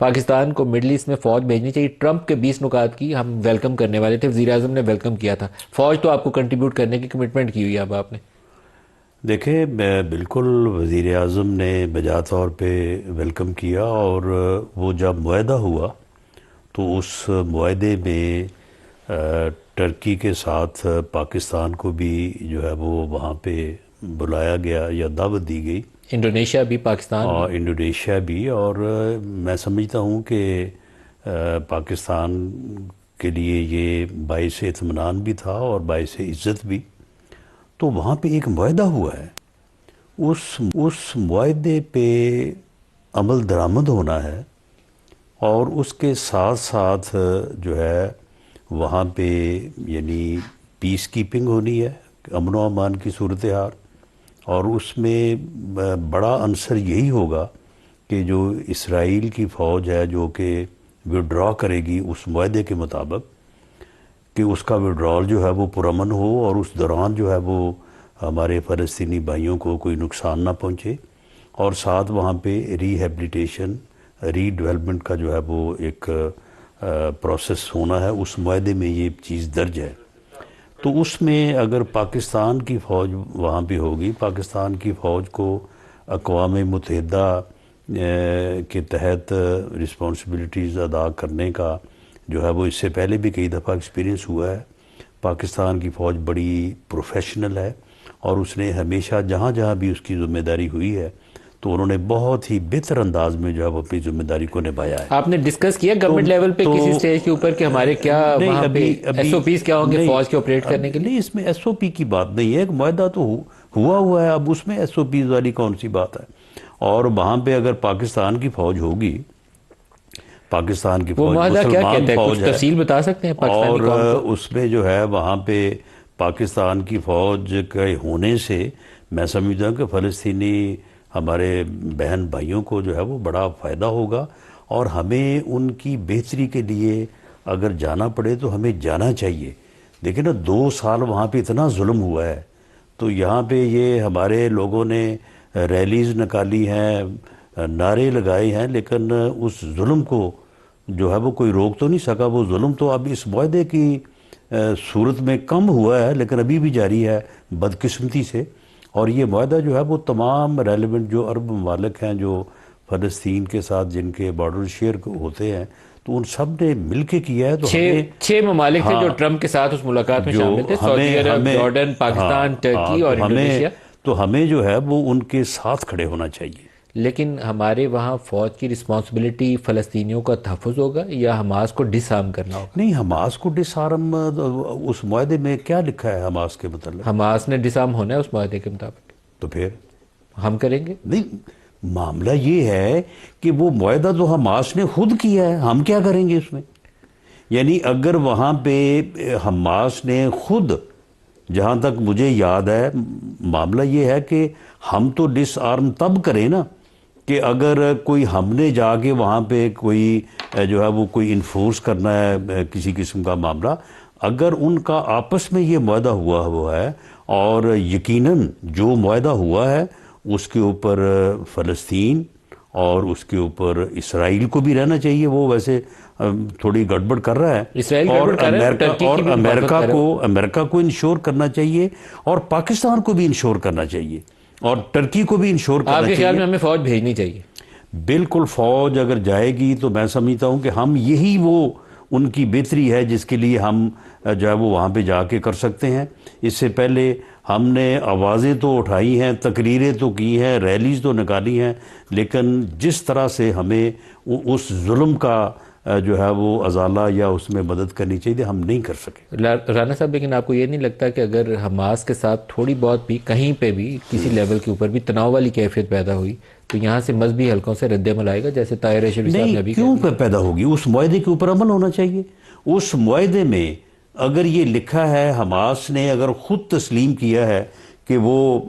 پاکستان کو middle asset میں فوج بھیجنی چاہیے. ٹرمپ کے 20 نکات کی ہم ویلکم کرنے والے تھے, وزیر اعظم نے ویلکم کیا تھا. فوج تو آپ کو کنٹریبیوٹ کرنے کی کمٹمنٹ کی ہوئی ہے اب آپ نے. دیکھیں بالکل وزیر اعظم نے بجا طور پہ ویلکم کیا, اور وہ جب معاہدہ ہوا تو اس معاہدے میں ٹرکی کے ساتھ پاکستان کو بھی جو ہے وہ وہاں پہ بلایا گیا یا دعوت دی گئی. انڈونیشیا بھی, پاکستان بھی. انڈونیشیا بھی. اور میں سمجھتا ہوں کہ پاکستان کے لیے یہ باعث اطمینان بھی تھا اور باعث عزت بھی. تو وہاں پہ ایک معاہدہ ہوا ہے, اس معاہدے پہ عمل درآمد ہونا ہے, اور اس کے ساتھ ساتھ جو ہے وہاں پہ یعنی پیس کیپنگ ہونی ہے, امن و امان کی صورتحال. اور اس میں بڑا عنصر یہی ہوگا کہ جو اسرائیل کی فوج ہے جو کہ وڈرا کرے گی اس معاہدے کے مطابق, کہ اس کا وڈرال جو ہے وہ پرامن ہو, اور اس دوران جو ہے وہ ہمارے فلسطینی بھائیوں کو کوئی نقصان نہ پہنچے, اور ساتھ وہاں پہ ری ہیبلیٹیشن ری ڈیولپمنٹ کا جو ہے وہ ایک پروسیس ہونا ہے. اس معاہدے میں یہ چیز درج ہے. تو اس میں اگر پاکستان کی فوج وہاں پہ ہوگی, پاکستان کی فوج کو اقوام متحدہ کے تحت رسپانسبلٹیز ادا کرنے کا جو ہے وہ اس سے پہلے بھی کئی دفعہ ایکسپیرینس ہوا ہے. پاکستان کی فوج بڑی پروفیشنل ہے, اور اس نے ہمیشہ جہاں جہاں بھی اس کی ذمہ داری ہوئی ہے تو انہوں نے بہت ہی بہتر انداز میں جو ہے وہ اپنی ذمہ داری کو نبھایا ہے. آپ نے ڈسکس کیا گورنمنٹ لیول پہ کسی اسٹیج کے اوپر کہ ہمارے کیا وہاں پہ ایس او پیز کیا ہوں گے فوج کے آپریٹ کرنے کے لیے؟ نہیں, اس میں ایس او پی کی بات نہیں ہے, ایک معاہدہ تو ہوا ہے, اب اس میں ایس او پیز والی کون سی بات ہے. اور وہاں پہ اگر پاکستان کی فوج ہوگی, پاکستان کی فوج مسلمان فوج ہے, تفصیل بتا سکتے ہیں اور اس میں جو ہے وہاں پہ پاکستان کی فوج کے ہونے سے میں سمجھتا ہوں کہ فلسطینی ہمارے بہن بھائیوں کو جو ہے وہ بڑا فائدہ ہوگا. اور ہمیں ان کی بہتری کے لیے اگر جانا پڑے تو ہمیں جانا چاہیے. دیکھیں نا 2 سال وہاں پہ اتنا ظلم ہوا ہے, تو یہاں پہ یہ ہمارے لوگوں نے ریلیز نکالی ہیں, نعرے لگائے ہیں, لیکن اس ظلم کو جو ہے وہ کوئی روک تو نہیں سکا. وہ ظلم تو اب اس معاہدے کی صورت میں کم ہوا ہے, لیکن ابھی بھی جاری ہے بدقسمتی سے. اور یہ معاہدہ جو ہے وہ تمام ریلیونٹ جو عرب ممالک ہیں جو فلسطین کے ساتھ جن کے بارڈر شیئر ہوتے ہیں, تو ان سب نے مل کے کیا ہے. تو 6 ممالک تھے جو ٹرمپ کے ساتھ اس ملاقات میں شامل تھے, سعودی عرب, جارڈن, پاکستان, ٹرکی اور انڈونیشیا. تو ہمیں جو ہے وہ ان کے ساتھ کھڑے ہونا چاہیے. لیکن ہمارے وہاں فوج کی رسپانسبلٹی فلسطینیوں کا تحفظ ہوگا یا حماس کو ڈس آرم کرنا ہوگا؟ نہیں, حماس کو ڈس آرم اس معاہدے میں کیا لکھا ہے حماس کے متعلق؟ حماس نے ڈس آرم ہونا ہے اس معاہدے کے مطابق. تو پھر ہم کریں گے؟ نہیں, معاملہ یہ ہے کہ وہ معاہدہ تو حماس نے خود کیا ہے, ہم کیا کریں گے اس میں؟ یعنی اگر وہاں پہ حماس نے خود, جہاں تک مجھے یاد ہے معاملہ یہ ہے کہ ہم تو ڈس آرم تب کریں نا کہ اگر کوئی ہم نے جا کے وہاں پہ کوئی جو ہے وہ کوئی انفورس کرنا ہے کسی قسم کا معاملہ, اگر ان کا آپس میں یہ معاہدہ ہوا ہے, اور یقیناً جو معاہدہ ہوا ہے اس کے اوپر فلسطین اور اس کے اوپر اسرائیل کو بھی رہنا چاہیے. وہ ویسے تھوڑی گڑبڑ کر رہا ہے, اور امریکہ کو انشور کرنا چاہیے, اور پاکستان کو بھی انشور کرنا چاہیے, اور ٹرکی کو بھی انشور کرنا چاہیے. آپ کے خیال میں ہمیں فوج بھیجنی چاہیے؟ بالکل, فوج اگر جائے گی تو میں سمجھتا ہوں کہ ہم یہی وہ ان کی بہتری ہے جس کے لیے ہم جو ہے وہ وہاں پہ جا کے کر سکتے ہیں. اس سے پہلے ہم نے آوازیں تو اٹھائی ہیں, تقریریں تو کی ہیں, ریلیز تو نکالی ہیں, لیکن جس طرح سے ہمیں اس ظلم کا جو ہے وہ ازالہ یا اس میں مدد کرنی چاہیے, ہم نہیں کر سکے. رانا صاحب, لیکن آپ کو یہ نہیں لگتا کہ اگر حماس کے ساتھ تھوڑی بہت بھی کہیں پہ بھی کسی لیول کے اوپر بھی تناؤ والی کیفیت پیدا ہوئی تو یہاں سے مذہبی حلقوں سے رد عمل آئے گا, جیسے طاہر اشرفی صاحب نے ابھی کیوں پیدا ہوگی؟ اس معاہدے کے اوپر عمل ہونا چاہیے. اس معاہدے میں اگر یہ لکھا ہے, حماس نے اگر خود تسلیم کیا ہے کہ وہ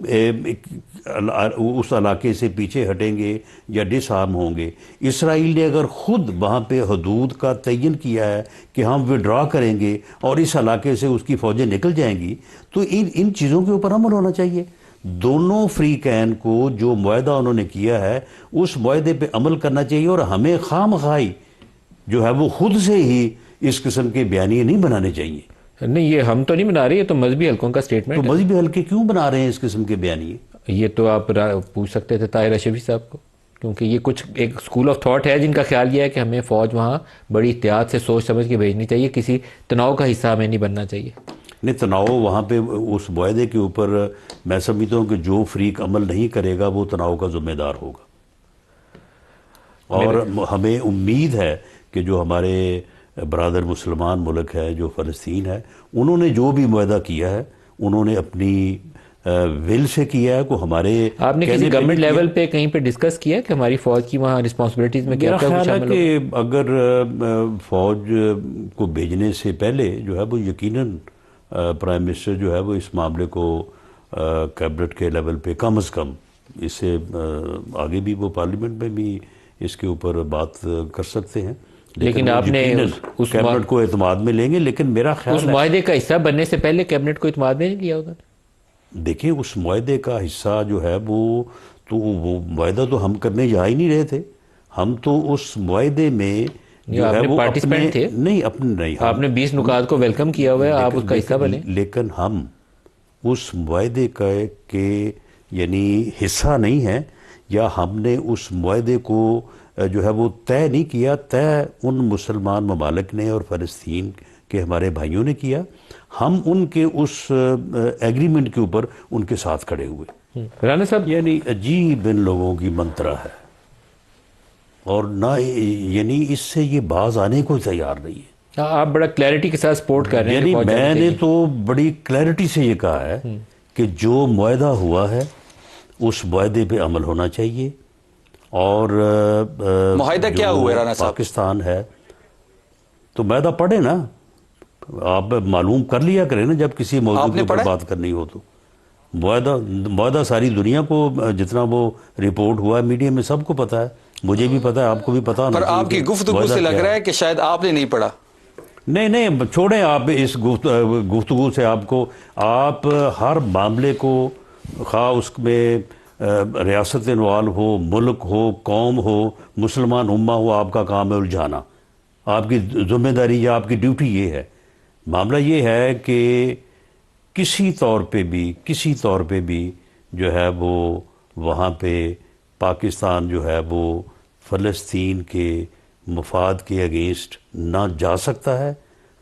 اس علاقے سے پیچھے ہٹیں گے یا ڈس آرم ہوں گے, اسرائیل نے اگر خود وہاں پہ حدود کا تعین کیا ہے کہ ہم وڈرا کریں گے اور اس علاقے سے اس کی فوجیں نکل جائیں گی, تو ان چیزوں کے اوپر عمل ہونا چاہیے. دونوں فریقین کو جو معاہدہ انہوں نے کیا ہے اس معاہدے پہ عمل کرنا چاہیے، اور ہمیں خام خواہی جو ہے وہ خود سے ہی اس قسم کے بیانیے نہیں بنانے چاہیے۔ نہیں، یہ ہم تو نہیں بنا رہے، یہ تو مذہبی حلقوں کا تو سٹیٹمنٹ ہے۔ مذہبی حلقے کیوں بنا رہے ہیں اس قسم کے بیانیے؟ یہ تو آپ پوچھ سکتے تھے طاہر اشرفی صاحب کو، کیونکہ یہ کچھ ایک اسکول آف تھاٹ ہے جن کا خیال یہ ہے کہ ہمیں فوج وہاں بڑی احتیاط سے سوچ سمجھ کے بھیجنی چاہیے، کسی تناؤ کا حصہ ہمیں نہیں بننا چاہیے۔ نہیں، تناؤ وہاں پہ اس معاہدے کے اوپر میں سمجھتا ہوں کہ جو فریق عمل نہیں کرے گا وہ تناؤ کا ذمہ دار ہوگا، اور ہمیں امید ہے کہ جو ہمارے برادر مسلمان ملک ہے، جو فلسطین ہے، انہوں نے جو بھی معاہدہ کیا ہے انہوں نے اپنی ول سے کیا ہے، کو ہمارے آپ نے کسی گورنمنٹ لیول پہ کہیں پہ ڈسکس کیا کہ ہماری فوج کی وہاں رسپانسبلٹیز میں کیا میرا کیا کچھ خیال ہے شامل ہوگا؟ کہ اگر فوج کو بھیجنے سے پہلے جو ہے وہ یقیناً پرائم منسٹر جو ہے وہ اس معاملے کو کیبنٹ کے لیول پہ کم از کم، اس سے آگے بھی وہ پارلیمنٹ میں بھی اس کے اوپر بات کر سکتے ہیں، لیکن وہ آپ نے یقیناً اس کیبنٹ کو اعتماد میں لیں گے۔ لیکن میرا اس خیال ہے، معاہدے کا حصہ بننے سے پہلے کیبنٹ کو اعتماد نہیں کیا ہوگا؟ دیکھیں اس معاہدے کا حصہ جو ہے وہ معاہدہ تو ہم کرنے جا ہی نہیں رہے تھے، ہم تو اس معاہدے میں جو آپ ہے نے وہ پارٹیسپینٹ تھے، نہیں آپ نے 20 نکات کو ویلکم کیا ہوا ہے، آپ اس کا حصہ بنے۔ لیکن ہم اس معاہدے کے یعنی حصہ نہیں ہیں، یا ہم نے اس معاہدے کو جو ہے وہ طے نہیں کیا، طے ان مسلمان ممالک نے اور فلسطین کے ہمارے بھائیوں نے کیا، ہم ان کے اس ایگریمنٹ کے اوپر ان کے ساتھ کھڑے ہوئے۔ رانا صاحب، یعنی عجیب ان لوگوں کی منترا ہے، اور نہ یعنی اس سے یہ باز آنے کو تیار نہیں ہے۔ آپ بڑا کلیئرٹی کے ساتھ سپورٹ کر رہے ہیں کہ یعنی فوج جانی میں نے چاہیے۔ تو بڑی کلیئرٹی سے یہ کہا ہے کہ جو معاہدہ ہوا ہے اس معاہدے پہ عمل ہونا چاہیے، اور معاہدہ کیا ہوا ہے رانا صاحب؟ پاکستان ہے تو معاہدہ پڑھے نا، آپ معلوم کر لیا کریں نا جب کسی موضوع کے اوپر بات کرنی ہو تو۔ معاہدہ ساری دنیا کو جتنا وہ رپورٹ ہوا ہے میڈیا میں سب کو پتا ہے، مجھے بھی پتا ہے، آپ کو بھی پتا ہونا پر چاہیے آپ کی کہ گفتگو معاہدہ سے لگ کیا رہا ہے کہ شاید آپ نے نہیں پڑھا۔ نہیں چھوڑیں آپ اس گفتگو سے، آپ ہر معاملے کو، خواہ اس میں ریاست انوالو ہو، ملک ہو، قوم ہو، مسلمان امہ ہو، آپ کا کام ہے الجھانا، آپ کی ذمہ داری یا آپ کی ڈیوٹی یہ ہے۔ معاملہ یہ ہے کہ کسی طور پہ بھی جو ہے وہ وہاں پہ پاکستان جو ہے وہ فلسطین کے مفاد کے اگینسٹ نہ جا سکتا ہے،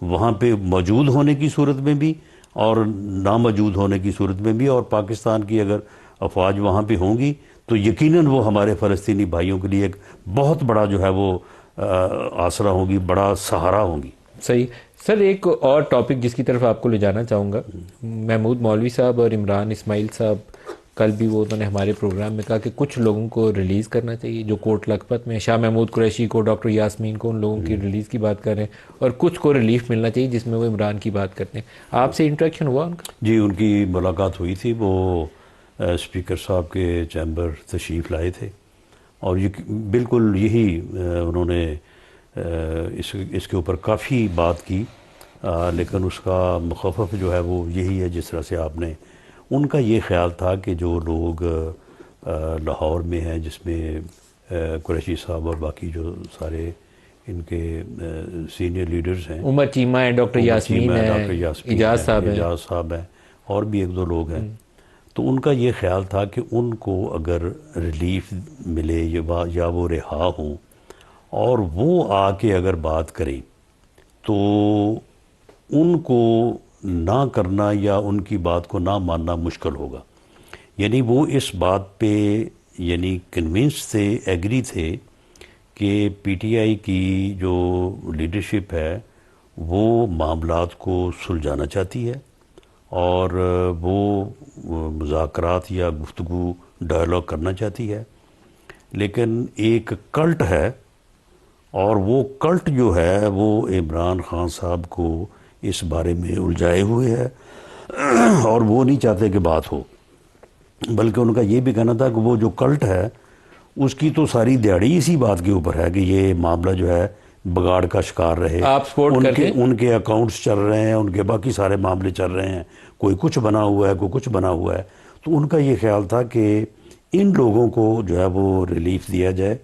وہاں پہ موجود ہونے کی صورت میں بھی اور نہ موجود ہونے کی صورت میں بھی، اور پاکستان کی اگر افواج وہاں پہ ہوں گی تو یقیناً وہ ہمارے فلسطینی بھائیوں کے لیے ایک بہت بڑا جو ہے وہ آسرا ہوگی، بڑا سہارا ہوں گی۔ صحیح سر، ایک اور ٹاپک جس کی طرف آپ کو لے جانا چاہوں گا، محمود مولوی صاحب اور عمران اسماعیل صاحب، کل بھی وہ انہوں نے ہمارے پروگرام میں کہا کہ کچھ لوگوں کو ریلیز کرنا چاہیے جو کوٹ لکھپت میں، شاہ محمود قریشی کو، ڈاکٹر یاسمین کو، ان لوگوں کی ریلیز کی بات کر رہے ہیں، اور کچھ کو ریلیف ملنا چاہیے جس میں وہ عمران کی بات کرتے ہیں۔ آپ سے انٹریکشن ہوا ان کا؟ جی، ان کی ملاقات ہوئی تھی، وہ اسپیکر صاحب کے چیمبر تشریف لائے تھے، اور بالکل یہی انہوں نے اس کے اوپر کافی بات کی، لیکن اس کا مخفف جو ہے وہ یہی ہے جس طرح سے آپ نے، ان کا یہ خیال تھا کہ جو لوگ لاہور میں ہیں، جس میں قریشی صاحب اور باقی جو سارے ان کے سینئر لیڈرز ہیں، عمر چیمہ ہیں، ڈاکٹر یاسمین ہیں، اجاز صاحب ہیں، اور بھی ایک دو لوگ ہیں، تو ان کا یہ خیال تھا کہ ان کو اگر ریلیف ملے یا وہ رہا ہوں اور وہ آ کے اگر بات کریں تو ان کو نہ کرنا یا ان کی بات کو نہ ماننا مشکل ہوگا۔ یعنی وہ اس بات پہ یعنی کنونس تھے، ایگری تھے کہ پی ٹی آئی کی جو لیڈرشپ ہے وہ معاملات کو سلجھانا چاہتی ہے، اور وہ مذاکرات یا گفتگو ڈائلاگ کرنا چاہتی ہے، لیکن ایک کلٹ ہے، اور وہ کلٹ جو ہے وہ عمران خان صاحب کو اس بارے میں الجھائے ہوئے ہے، اور وہ نہیں چاہتے کہ بات ہو، بلکہ ان کا یہ بھی کہنا تھا کہ وہ جو کلٹ ہے اس کی تو ساری دیہڑی اسی بات کے اوپر ہے کہ یہ معاملہ جو ہے بگاڑ کا شکار رہے، آپ سپورٹ کرتے ہیں؟ ان کے اکاؤنٹس چل رہے ہیں، ان کے باقی سارے معاملے چل رہے ہیں، کوئی کچھ بنا ہوا ہے، کوئی کچھ بنا ہوا ہے، تو ان کا یہ خیال تھا کہ ان لوگوں کو جو ہے وہ ریلیف دیا جائے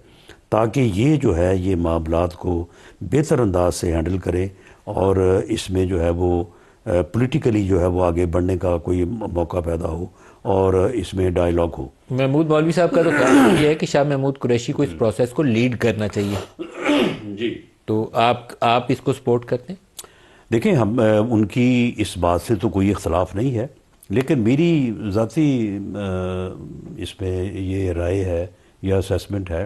تاکہ یہ جو ہے یہ معاملات کو بہتر انداز سے ہینڈل کرے اور اس میں جو ہے وہ پولیٹیکلی جو ہے وہ آگے بڑھنے کا کوئی موقع پیدا ہو اور اس میں ڈائیلاگ ہو۔ محمود مولوی صاحب کا تو خیال یہ ہے کہ شاہ محمود قریشی کو اس پروسیس کو لیڈ کرنا چاہیے، جی تو آپ اس کو سپورٹ کرتے ہیں؟ دیکھیں، ہم ان کی اس بات سے تو کوئی اختلاف نہیں ہے، لیکن میری ذاتی اس میں یہ رائے ہے یا اسیسمنٹ ہے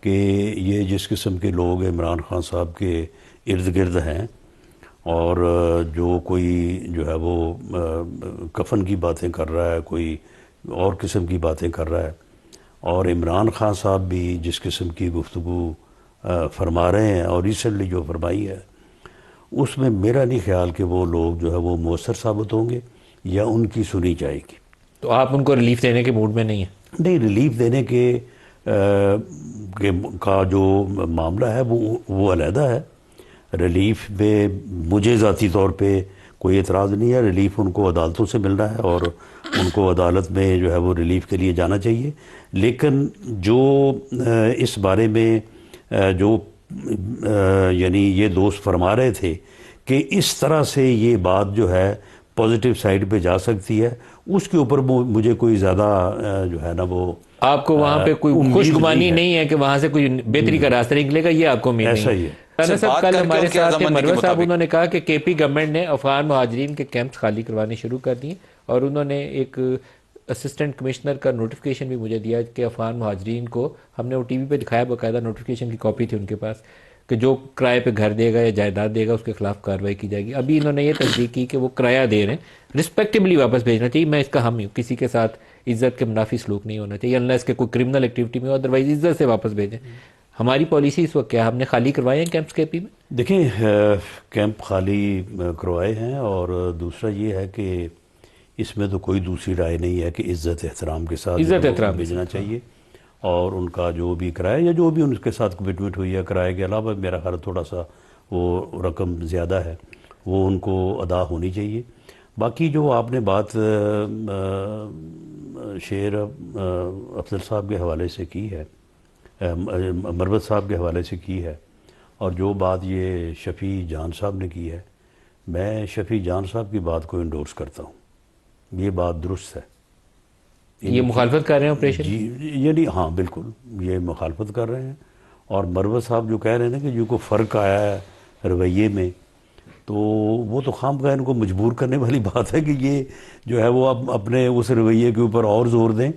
کہ یہ جس قسم کے لوگ عمران خان صاحب کے ارد گرد ہیں اور جو کوئی جو ہے وہ کفن کی باتیں کر رہا ہے، کوئی اور قسم کی باتیں کر رہا ہے، اور عمران خان صاحب بھی جس قسم کی گفتگو فرما رہے ہیں اور ریسنٹلی جو فرمائی ہے، اس میں میرا نہیں خیال کہ وہ لوگ جو ہے وہ مؤثر ثابت ہوں گے یا ان کی سنی جائے گی۔ تو آپ ان کو ریلیف دینے کے موڈ میں نہیں ہیں؟ نہیں، ریلیف دینے کے کا جو معاملہ ہے وہ علیحدہ ہے۔ ریلیف میں مجھے ذاتی طور پہ کوئی اعتراض نہیں ہے، ریلیف ان کو عدالتوں سے ملنا ہے اور ان کو عدالت میں جو ہے وہ ریلیف کے لیے جانا چاہیے، لیکن جو اس بارے میں جو یعنی یہ دوست فرما رہے تھے کہ اس طرح سے یہ بات جو ہے پازیٹیو سائڈ پہ جا سکتی ہے، اس کے اوپر مجھے کوئی زیادہ جو ہے نا وہ آپ کو وہاں پہ کوئی خوش گمانی نہیں ہے کہ وہاں سے کوئی بہتری کا راستہ نکلے گا، یہ آپ کو امید نہیں ہے؟ ایسا ہی ہے۔ رانا صاحب کل ہمارے ساتھ تھے، مروت صاحب، انہوں نے کہا کہ کے پی گورنمنٹ نے افغان مہاجرین کے کیمپس خالی کروانے شروع کر دیے، اور انہوں نے ایک اسسٹنٹ کمشنر کا نوٹیفیکیشن بھی مجھے دیا کہ افغان مہاجرین کو، ہم نے وہ ٹی وی پہ دکھایا، باقاعدہ نوٹیفیکیشن کی کاپی تھی ان کے پاس، کہ جو کرائے پہ گھر دے گا یا جائیداد دے گا اس کے خلاف کارروائی کی جائے گی۔ ابھی انہوں نے یہ تصدیق کی کہ وہ کرایہ دے رہے ہیں، رسپیکٹبلی واپس بھیجنا چاہیے، میں اس کا حامی ہوں، کسی کے ساتھ عزت کے منافی سلوک نہیں ہونا چاہیے، انلیس کے کوئی کرمنل ایکٹیویٹی میں ہو، ادروائز عزت سے واپس بھیجیں۔ ہماری پالیسی اس وقت کیا، ہم نے خالی کروائے ہیں کیمپس کے پی میں؟ دیکھیں، کیمپ خالی کروائے ہیں، اور دوسرا یہ ہے کہ اس میں تو کوئی دوسری رائے نہیں ہے کہ عزت احترام کے ساتھ بھیجنا چاہیے، اور ان کا جو بھی کرایہ یا جو بھی ان کے ساتھ کمٹمنٹ ہوئی ہے، کرائے کے علاوہ میرا خیال تھوڑا سا وہ رقم زیادہ ہے، وہ ان کو ادا ہونی چاہیے۔ باقی جو آپ نے بات شیر افضل صاحب کے حوالے سے کی ہے، مروت صاحب کے حوالے سے کی ہے، اور جو بات یہ شفیع جان صاحب نے کی ہے، میں شفیع جان صاحب کی بات کو انڈورس کرتا ہوں، یہ بات درست ہے۔ یہ مخالفت کر رہے ہیں آپریشن؟ جی، یعنی ہاں بالکل یہ مخالفت کر رہے ہیں، اور مروت صاحب جو کہہ رہے ہیں نا کہ جو کو فرق آیا ہے رویے میں، تو وہ تو خام خواہ ان کو مجبور کرنے والی بات ہے کہ یہ جو ہے وہ اپنے اس رویے کے اوپر اور زور دیں۔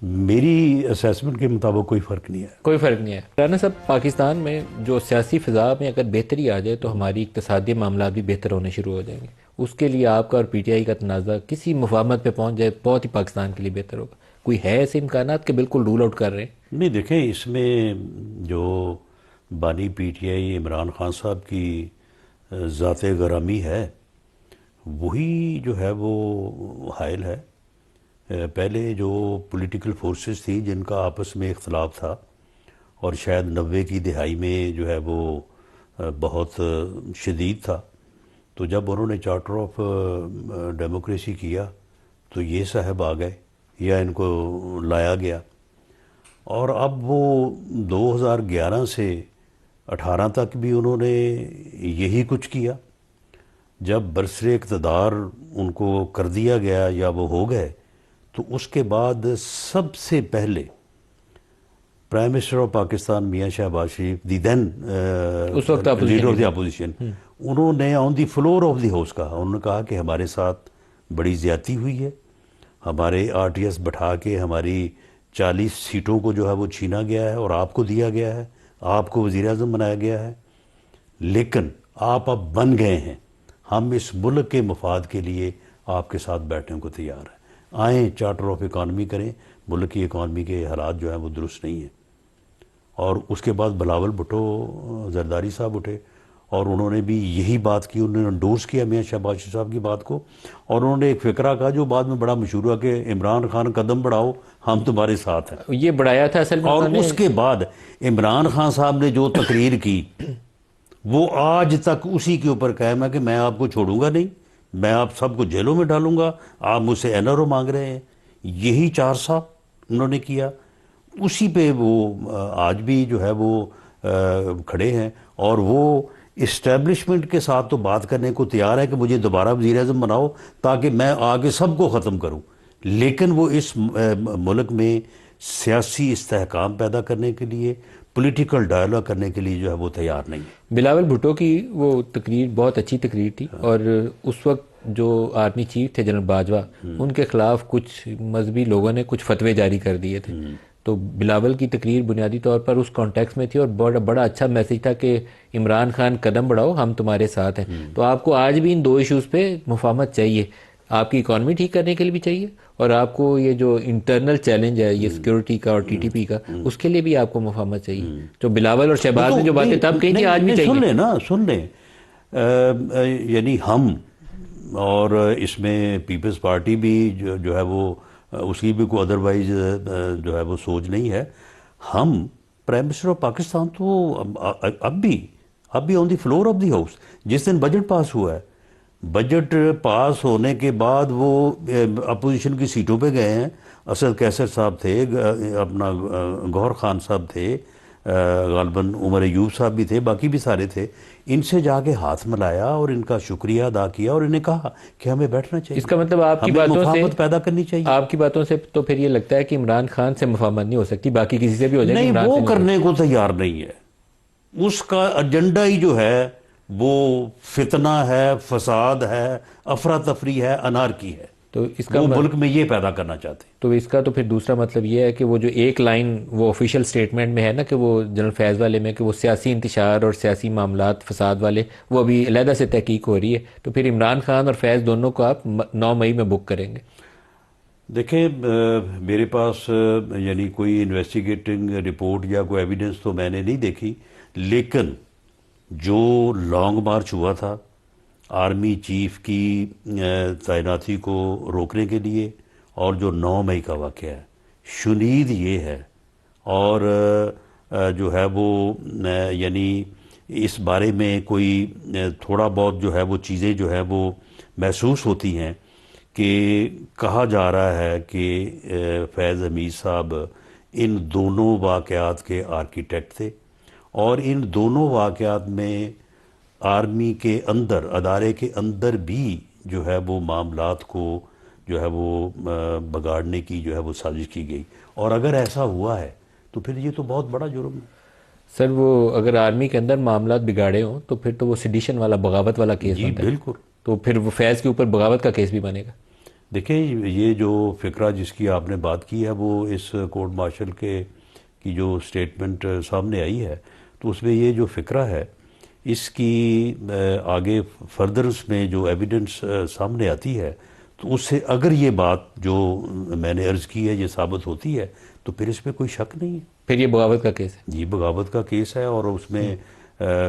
میری اسیسمنٹ کے مطابق کوئی فرق نہیں ہے، کوئی فرق نہیں ہے۔ رانا صاحب، پاکستان میں جو سیاسی فضا میں اگر بہتری آ جائے تو ہماری اقتصادی معاملات بھی بہتر ہونے شروع ہو جائیں گے، اس کے لیے آپ کا اور پی ٹی آئی کا تنازع کسی مفاہمت پہ پہنچ جائے، بہت ہی پاکستان کے لیے بہتر ہوگا۔ کوئی ہے ایسے امکانات کہ بالکل رول آؤٹ کر رہے ہیں؟ نہیں، دیکھیں، اس میں جو بانی P T I Imran Khan صاحب کی ذات گرامی ہے، وہی جو ہے وہ حائل ہے۔ پہلے جو پولیٹیکل فورسز تھی جن کا آپس میں اختلاف تھا، اور شاید 90 کی دہائی میں جو ہے وہ بہت شدید تھا، تو جب انہوں نے چارٹر آف ڈیموکریسی کیا تو یہ صاحب آ گئے یا ان کو لایا گیا، اور اب وہ 2011 سے 18 تک بھی انہوں نے یہی کچھ کیا۔ جب برسر اقتدار ان کو کر دیا گیا یا وہ ہو گئے، تو اس کے بعد سب سے پہلے پرائم منسٹر آف پاکستان میاں شہباز شریف، دی دین لیڈر آف دی اپوزیشن، انہوں نے آن دی فلور آف دی ہاؤس کہا، انہوں نے کہا کہ ہمارے ساتھ بڑی زیادتی ہوئی ہے، ہمارے آر ٹی ایس بٹھا کے ہماری 40 سیٹوں کو جو ہے وہ چھینا گیا ہے اور آپ کو دیا گیا ہے، آپ کو وزیر اعظم بنایا گیا ہے، لیکن آپ اب بن گئے ہیں، ہم اس ملک کے مفاد کے لیے آپ کے ساتھ بیٹھنے کو تیار ہیں، آئیں چارٹر آف اکانومی کریں، ملک کی اکانومی کے حالات جو ہیں وہ درست نہیں ہیں۔ اور اس کے بعد بلاول بھٹو زرداری صاحب اٹھے، اور انہوں نے بھی یہی بات کی، انہوں نے انڈورس کیا میاں شہباز شریف صاحب کی بات کو، اور انہوں نے ایک فقرہ کہا جو بعد میں بڑا مشہور ہوا کہ عمران خان قدم بڑھاؤ ہم تمہارے ساتھ ہیں۔ یہ بڑھایا تھا اصل میں، اور اس کے بعد عمران خان صاحب نے جو تقریر کی وہ آج تک اسی کے اوپر قائم ہے کہ میں آپ کو چھوڑوں گا نہیں، میں آپ سب کو جیلوں میں ڈالوں گا، آپ مجھ سے NRO مانگ رہے ہیں. یہی 4 سال انہوں نے کیا، اسی پہ وہ آج بھی جو ہے وہ کھڑے ہیں. اور وہ اسٹیبلشمنٹ کے ساتھ تو بات کرنے کو تیار ہے کہ مجھے دوبارہ وزیر اعظم بناؤ تاکہ میں آگے سب کو ختم کروں، لیکن وہ اس ملک میں سیاسی استحکام پیدا کرنے کے لیے، پولیٹیکل ڈائلاگ کرنے کے لیے جو ہے وہ تیار نہیں ہے. بلاول بھٹو کی وہ تقریر بہت اچھی تقریر تھی، اور اس وقت جو آرمی چیف تھے جنرل باجوہ، ان کے خلاف کچھ مذہبی لوگوں نے کچھ فتوے جاری کر دیے تھے. تو بلاول کی تقریر بنیادی طور پر اس کانٹیکس میں تھی، اور بڑا اچھا میسج تھا کہ عمران خان قدم بڑھاؤ، ہم تمہارے ساتھ ہیں. تو آپ کو آج بھی ان 2 ایشوز پہ مفاہمت چاہیے. آپ کی اکانومی ٹھیک کرنے کے لیے بھی چاہیے، اور آپ کو یہ جو انٹرنل چیلنج ہے یہ سیکیورٹی کا اور TTP کا، اس کے لیے بھی آپ کو مفاہمت چاہیے. جو بلاول اور شہباز نے جو باتیں تب کہی تھی آج بھی چاہیے. سن لیں یعنی ہم، اور اس میں پیپلز پارٹی بھی جو ہے وہ اس کی بھی کوئی ادروائز جو ہے وہ سوچ نہیں ہے. ہم پرائم منسٹر آف پاکستان تو اب بھی آن دی فلور آف دی ہاؤس. جس دن بجٹ پاس ہوا ہے، بجٹ پاس ہونے کے بعد وہ اپوزیشن کی سیٹوں پہ گئے ہیں. اسد کیسر صاحب تھے، اپنا گوہر خان صاحب تھے، غالباً عمر ایوب صاحب بھی تھے، باقی بھی سارے تھے. ان سے جا کے ہاتھ ملایا اور ان کا شکریہ ادا کیا، اور انہیں کہا کہ ہمیں بیٹھنا چاہیے. اس کا مطلب آپ کی ہمیں باتوں سے مفاہمت پیدا کرنی چاہیے. آپ کی باتوں سے تو پھر یہ لگتا ہے کہ عمران خان سے مفاہمت نہیں ہو سکتی، باقی کسی سے بھی ہو جائے. نہیں، عمران وہ سے نہیں کرنے کو تیار نہیں ہے. اس کا ایجنڈا ہی جو ہے وہ فتنہ ہے، فساد ہے، افراتفری ہے، انارکی ہے. تو اس کا وہ ملک میں یہ پیدا کرنا چاہتے ہیں. تو اس کا تو پھر دوسرا مطلب یہ ہے کہ وہ جو ایک لائن وہ آفیشیل سٹیٹمنٹ میں ہے نا کہ وہ جنرل فیض والے میں کہ وہ سیاسی انتشار اور سیاسی معاملات فساد والے، وہ ابھی علیحدہ سے تحقیق ہو رہی ہے. تو پھر عمران خان اور فیض دونوں کو آپ 9 مئی میں بک کریں گے. دیکھیں، میرے پاس یعنی کوئی انویسٹیگیٹنگ رپورٹ یا کوئی ایویڈنس تو میں نے نہیں دیکھی، لیکن جو لانگ مارچ ہوا تھا آرمی چیف کی تعیناتی کو روکنے کے لیے، اور جو 9 مئی کا واقعہ ہے، شنید یہ ہے. اور جو ہے وہ یعنی اس بارے میں کوئی تھوڑا بہت جو ہے وہ چیزیں جو ہے وہ محسوس ہوتی ہیں کہ کہا جا رہا ہے کہ فیض حمید صاحب ان دونوں واقعات کے آرکیٹیکٹ تھے، اور ان دونوں واقعات میں آرمی کے اندر، ادارے کے اندر بھی جو ہے وہ معاملات کو جو ہے وہ بگاڑنے کی جو ہے وہ سازش کی گئی. اور اگر ایسا ہوا ہے تو پھر یہ تو بہت بڑا جرم ہے. سر وہ اگر آرمی کے اندر معاملات بگاڑے ہوں تو پھر تو وہ سیڈیشن والا، بغاوت والا کیس جی بنتا ہے. بالکل. تو پھر وہ فیض کے اوپر بغاوت کا کیس بھی بنے گا. دیکھیں، یہ جو فقرہ جس کی آپ نے بات کی ہے وہ اس کورٹ مارشل کی جو سٹیٹمنٹ سامنے آئی ہے، تو اس میں یہ جو فقرہ ہے اس کی آگے فردر اس میں جو ایویڈنس سامنے آتی ہے، تو اس سے اگر یہ بات جو میں نے عرض کی ہے یہ ثابت ہوتی ہے تو پھر اس میں کوئی شک نہیں ہے. پھر یہ بغاوت کا کیس ہے. جی بغاوت کا کیس ہے، اور اس میں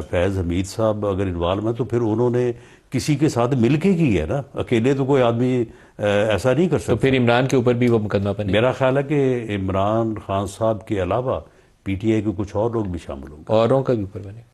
فیض حمید صاحب اگر انوالو ہیں تو پھر انہوں نے کسی کے ساتھ مل کے کی ہے نا، اکیلے تو کوئی آدمی ایسا نہیں کر سکتا. تو پھر عمران کے اوپر بھی وہ مقدمہ بنے. میرا خیال ہے کہ عمران خان صاحب کے علاوہ PTI کے کچھ اور لوگ بھی شامل ہوں گے. اوروں کا بھی اوپر بنے.